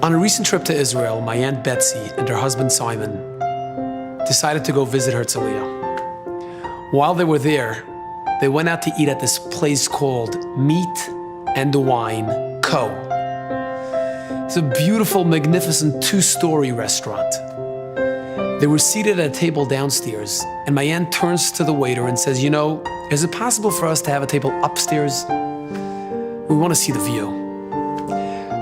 On a recent trip to Israel, my Aunt Betsy and her husband Simon decided to go visit Herzliya. While they were there, they went out to eat at this place called Meat and Wine Co. It's a beautiful, magnificent two-story restaurant. They were seated at a table downstairs, and my aunt turns to the waiter and says, "You know, is it possible for us to have a table upstairs? We want to see the view."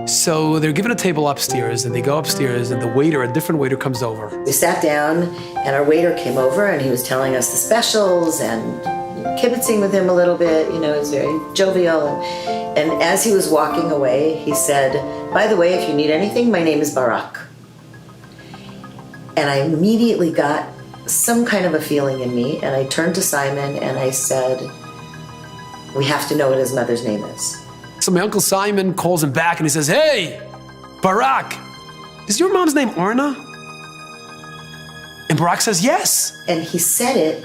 So they're given a table upstairs, and they go upstairs, and a different waiter comes over. We sat down, and our waiter came over, and he was telling us the specials and kibitzing with him a little bit. You know, he was very jovial. And as he was walking away, he said, "By the way, if you need anything, my name is Barak." And I immediately got some kind of a feeling in me, and I turned to Simon and I said, "We have to know what his mother's name is." So my Uncle Simon calls him back and he says, "Hey, Barak, is your mom's name Orna?" And Barak says, "Yes." And he said it,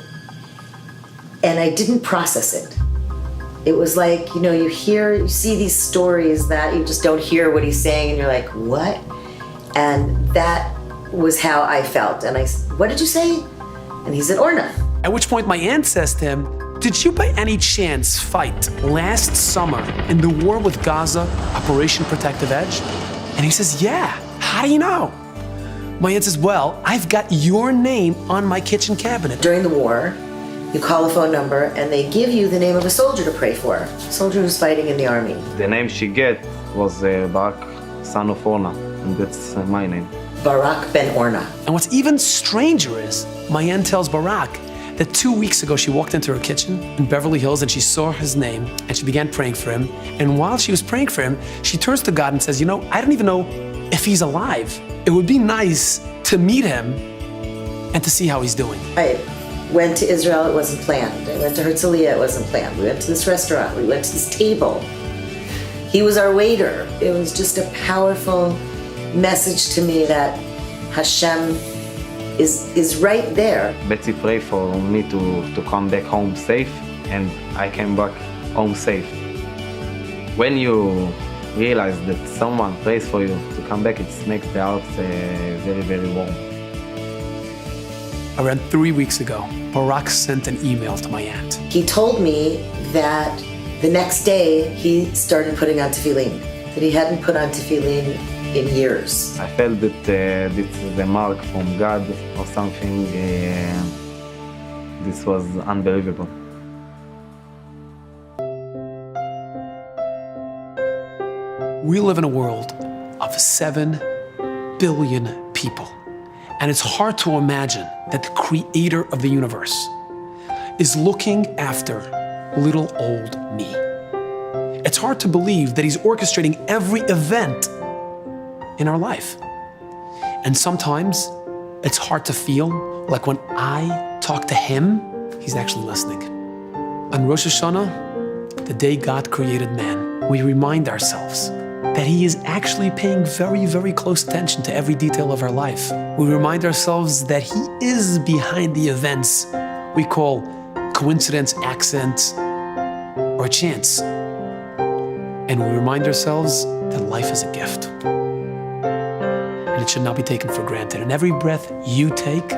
and I didn't process it. It was like, you know, you see these stories that you just don't hear what he's saying, and you're like, what? And that was how I felt. And I said, "What did you say?" And he said, "Orna." At which point my aunt says to him, "Did you by any chance fight last summer in the war with Gaza, Operation Protective Edge?" And he says, "Yeah, how do you know?" My aunt says, "Well, I've got your name on my kitchen cabinet." During the war, you call a phone number and they give you the name of a soldier to pray for, a soldier who's fighting in the army. The name she get was Barak, son of Orna, and that's my name. Barak ben Orna. And what's even stranger is, my aunt tells Barak that 2 weeks ago she walked into her kitchen in Beverly Hills and she saw his name and she began praying for him. And while she was praying for him, she turns to God and says, "You know, I don't even know if he's alive. It would be nice to meet him and to see how he's doing." I went to Israel, it wasn't planned. I went to Herzliya, it wasn't planned. We went to this restaurant, we went to this table. He was our waiter. It was just a powerful message to me that Hashem is right there. Betsy prayed for me to come back home safe, and I came back home safe. When you realize that someone prays for you to come back, it makes the heart very, very warm. Around 3 weeks ago, Barak sent an email to my aunt. He told me that the next day he started putting on tefillin, that he hadn't put on tefillin in years. I felt that this is a mark from God or something. This was unbelievable. We live in a world of 7 billion people. And it's hard to imagine that the creator of the universe is looking after little old me. It's hard to believe that he's orchestrating every event in our life. And sometimes it's hard to feel like when I talk to him, he's actually listening. On Rosh Hashanah, the day God created man, we remind ourselves that he is actually paying very, very close attention to every detail of our life. We remind ourselves that he is behind the events we call coincidence, accident, or chance. And we remind ourselves that life is a gift. And it should not be taken for granted. And every breath you take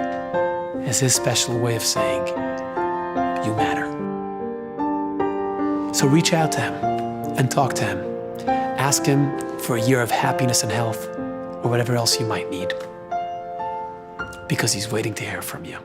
is his special way of saying, you matter. So reach out to him and talk to him. Ask him for a year of happiness and health, or whatever else you might need, because he's waiting to hear from you.